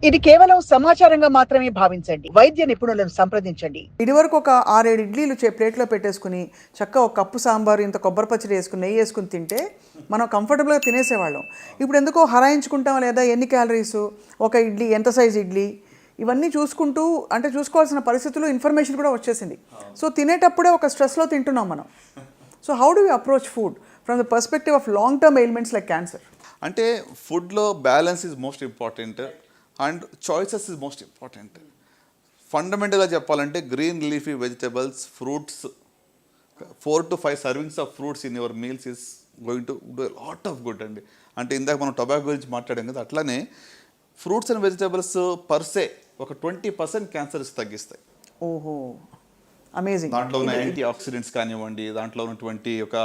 ఇది కేవలం సమాచారంగా మాత్రమే భావించండి. వైద్య నిపుణులను సంప్రదించండి. ఇదివరకు ఒక 6-7 ఇడ్లీలు ప్లేట్లో పెట్టేసుకుని చక్కగా ఒక కప్పు సాంబారు ఇంత కొబ్బరి పచ్చడి వేసుకుని నెయ్యి వేసుకుని తింటే మనం కంఫర్టబుల్గా తినేసేవాళ్ళం. ఇప్పుడు ఎందుకో హరాయించుకుంటాం, లేదా ఎన్ని క్యాలరీస్, ఒక ఇడ్లీ ఎంత సైజ్ ఇడ్లీ, ఇవన్నీ చూసుకుంటూ అంటే చూసుకోవాల్సిన పరిస్థితులు ఇన్ఫర్మేషన్ కూడా వచ్చేసింది. సో తినేటప్పుడే ఒక స్ట్రెస్లో తింటున్నాం మనం. So how do you approach food from the perspective of long term ailments like cancer? అంటే ఫుడ్లో balance is most important and choices is most important. ఫండమెంటల్గా చెప్పాలంటే green leafy vegetables, fruits, 4 to 5 servings of fruits in your meals is going to do lot of good అండి. అంటే ఇందాక మనం tobacco గురించి మాట్లాడాం కదా, అట్లానే ఫ్రూట్స్ అండ్ వెజిటబుల్స్ పర్సే ఒక 20% క్యాన్సర్స్ తగ్గిస్తాయి. ఓహో, అమేజింగ్. దాంట్లో ఉన్న యాంటీ ఆక్సిడెంట్స్ కానివ్వండి, దాంట్లో ఉన్నటువంటి ఒక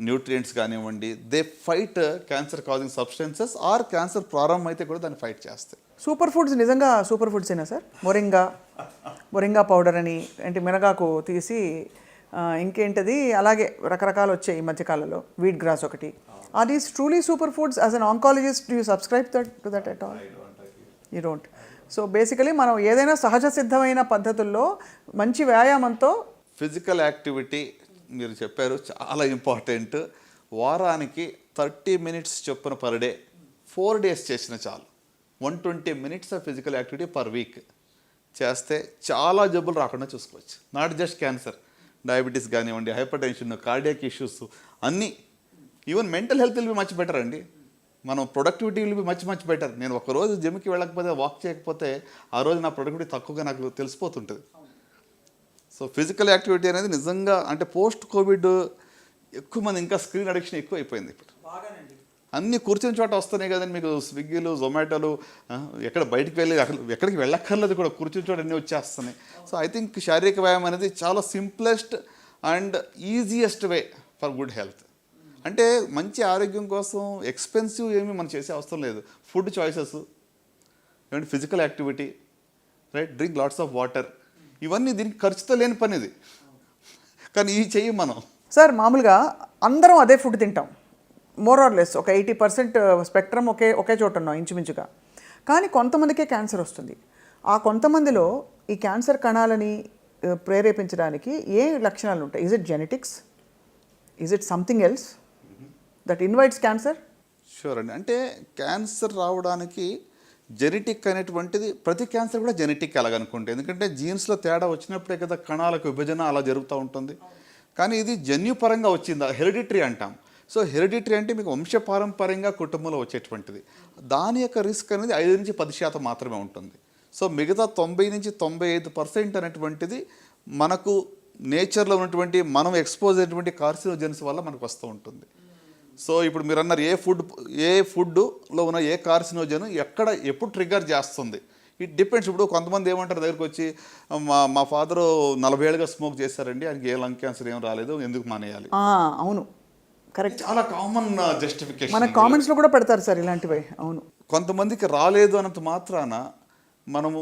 న్యూట్రియంట్స్ కానివ్వండి, they fight cancer causing substances or cancer ప్రారంభం అయితే కూడా దాన్ని ఫైట్ చేస్తాయి. సూపర్ ఫుడ్స్ నిజంగా సూపర్ ఫుడ్సేనా సార్? మొరింగా పౌడర్ అని, అంటే మినగాకు తీసి ఇంకేంటది అలాగే రకరకాలు వచ్చాయి ఈ మధ్యకాలంలో, వీట్ గ్రాస్ ఒకటి. Are these truly super foods? As an oncologist do you subscribe to that at all? You don't. So basically మనం ఏదైనా సహజ సిద్ధమైన పద్ధతుల్లో మంచి వ్యాయామంతో ఫిజికల్ యాక్టివిటీ మీరు చెప్పారు చాలా ఇంపార్టెంట్. వారానికి 30 minutes చొప్పున పర్ డే 4 days చేసిన చాలు. 120 minutes of physical activity per week చేస్తే చాలా జబ్బులు రాకుండా చూసుకోవచ్చు. నాట్ జస్ట్ క్యాన్సర్, డయాబెటీస్ కానివ్వండి, హైపర్ టెన్షన్, కార్డియాక్ ఇష్యూస్ అన్నీ. Even mental health will be much better అండి. మనం productivity will be much better. నేను ఒకరోజు జిమ్కి వెళ్ళకపోతే, వాక్ చేయకపోతే ఆ రోజు నా ప్రొడక్టివిటీ తక్కువగా నాకు తెలిసిపోతుంటుంది. సో ఫిజికల్ యాక్టివిటీ అనేది నిజంగా అంటే పోస్ట్ కోవిడ్ ఎక్కువ మంది ఇంకా స్క్రీన్ అడిక్షన్ ఎక్కువ అయిపోయింది. ఇప్పుడు అన్నీ కూర్చుని చోట వస్తున్నాయి కదండి మీకు, స్విగ్గీలు, జొమాటోలు, ఎక్కడ బయటికి వెళ్ళి ఎక్కడికి వెళ్ళక్కర్లేదు కూడా, కూర్చుని చోట అన్నీ వచ్చేస్తున్నాయి. సో ఐ థింక్ శారీరక వ్యాయామం అనేది చాలా simplest and easiest way for good health. అంటే మంచి ఆరోగ్యం కోసం ఎక్స్పెన్సివ్ ఏమీ మనం చేసే అవసరం లేదు. ఫుడ్ చాయిసెస్, ఏమంటే physical activity, right, drink lots of water, ఇవన్నీ దీనికి ఖర్చుతో లేని పని ఇది. కానీ ఇవి చెయ్యం మనం. సార్ మామూలుగా అందరం అదే ఫుడ్ తింటాం, మోర్ ఆర్ లెస్ ఒక 80% స్పెక్ట్రమ్ ఒకే చోట ఉన్నాం ఇంచుమించుగా. కానీ కొంతమందికే క్యాన్సర్ వస్తుంది. ఆ కొంతమందిలో ఈ క్యాన్సర్ కణాలని ప్రేరేపించడానికి ఏ లక్షణాలు ఉంటాయి? Is it genetics? Is it something else that invites cancer? Sure అండి. అంటే క్యాన్సర్ రావడానికి జెనెటిక్ అనేటువంటిది, ప్రతి క్యాన్సర్ కూడా జెనెటిక్ అలాగనుకుంటే, ఎందుకంటే జీన్స్లో తేడా వచ్చినప్పుడే కదా కణాలకు విభజన అలా జరుగుతూ ఉంటుంది. కానీ ఇది జన్యుపరంగా వచ్చిందా, హెరిడిటరీ అంటాం. సో హెరిడిటరీ అంటే మీకు వంశపారంపర్యంగా కుటుంబంలో వచ్చేటువంటిది. దాని యొక్క రిస్క్ అనేది 5 నుంచి 10% మాత్రమే ఉంటుంది. సో మిగతా 90 నుంచి 95% అనేటువంటిది మనకు నేచర్లో ఉన్నటువంటి మనం ఎక్స్పోజ్ అయినటువంటి కార్సినోజెన్స్ వల్ల మనకు వస్తూ ఉంటుంది. సో ఇప్పుడు మీరు అన్నారు ఏ ఫుడ్లో ఉన్న ఏ కార్సినోజన్ ఎప్పుడు ట్రిగ్గర్ చేస్తుంది, ఇట్ డిపెండ్స్. ఇప్పుడు కొంతమంది ఏమంటారు దగ్గరికి వచ్చి, మా ఫాదరు 40 ఏళ్ళుగా స్మోక్ చేశారండి, ఆయనకి ఏ లంగ్ క్యాన్సర్ ఏం రాలేదు, ఎందుకు మానేయాలి? అవును, కరెక్ట్. చాలా కామన్ జస్టిఫికేషన్ మన కామెంట్స్లో కూడా పెడతారు సార్ ఇలాంటివి. అవును, కొంతమందికి రాలేదు అన్నంత మాత్రాన మనము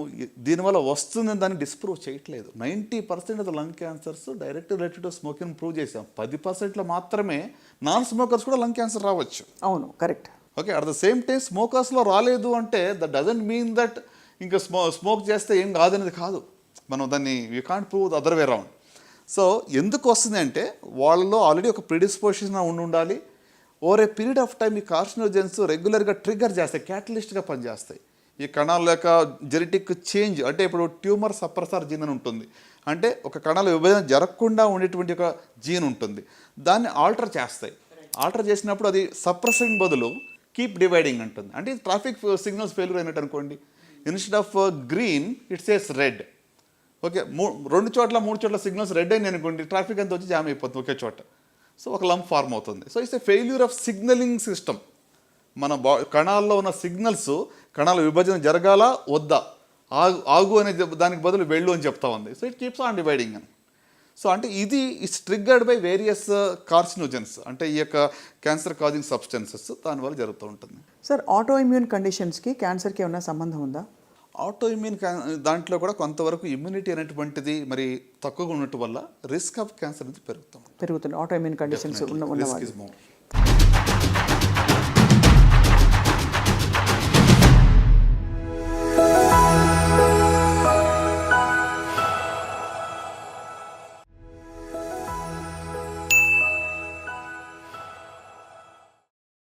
దీనివల్ల వస్తుందని దాన్ని డిస్ప్రూవ్ చేయట్లేదు. 90% of the lung cancers direct related to smoking prove చేసాం. 10%లో మాత్రమే నాన్ స్మోకర్స్ కూడా లంగ్ క్యాన్సర్ రావచ్చు. అవును, correct. Okay, at the same time స్మోకర్స్లో రాలేదు అంటే దట్ డజంట్ మీన్ దట్ ఇంకా స్మోక్ చేస్తే ఏం కాదనేది కాదు. మనం దాన్ని you can't prove the other way round. So ఎందుకు వస్తుంది అంటే వాళ్ళలో ఆల్రెడీ ఒక ప్రిడిస్పోజిషన్ ఉండాలి. Over a period of time ఈ కార్సినోజెన్స్ రెగ్యులర్గా ట్రిగ్గర్ చేస్తాయి, క్యాటలిస్ట్గా పనిచేస్తాయి. ఈ కణాల యొక్క జెనెటిక్ చేంజ్ అంటే ఇప్పుడు ట్యూమర్ సప్రెసర్ జీన్ అని ఉంటుంది. అంటే ఒక కణాల విభజన జరగకుండా ఉండేటువంటి ఒక జీన్ ఉంటుంది, దాన్ని ఆల్టర్ చేస్తాయి. ఆల్టర్ చేసినప్పుడు అది సప్రెసింగ్ బదులు కీప్ డివైడింగ్ అంటుంది. అంటే ట్రాఫిక్ సిగ్నల్స్ ఫెయిల్యూర్ అయినట్టు అనుకోండి. Instead of green it says red. Okay, 2 చోట్ల 3 చోట్ల సిగ్నల్స్ రెడ్ అయింది అనుకోండి, ట్రాఫిక్ అంతా వచ్చి జామ్ అయిపోతుంది ఒకే చోట. సో ఒక లంప్ ఫార్మ్ అవుతుంది. So it's a failure of signalling system. మన కణాల్లో ఉన్న సిగ్నల్స్, కణాల విభజన జరగాల వద్దా, ఆగు అనే దానికి బదులు వెళ్ళు అని చెప్తా ఉంది. So it keeps on dividing అని. సో అంటే ఇది it's triggered by various carcinogens, అంటే ఈ యొక్క క్యాన్సర్ కాజింగ్ సబ్స్టెన్సెస్ దానివల్ల జరుగుతూ ఉంటుంది. సార్ ఆటో ఇమ్యూన్ కండిషన్స్కి క్యాన్సర్కి ఏమైనా సంబంధం ఉందా? ఆటో ఇమ్యూన్ దాంట్లో కూడా కొంతవరకు ఇమ్యూనిటీ అనేటువంటిది మరి తక్కువగా ఉండటం వల్ల రిస్క్ ఆఫ్ క్యాన్సర్ అనేది పెరుగుతుంది. ఆటో ఇమ్యూన్ కండిషన్స్ ఉన్న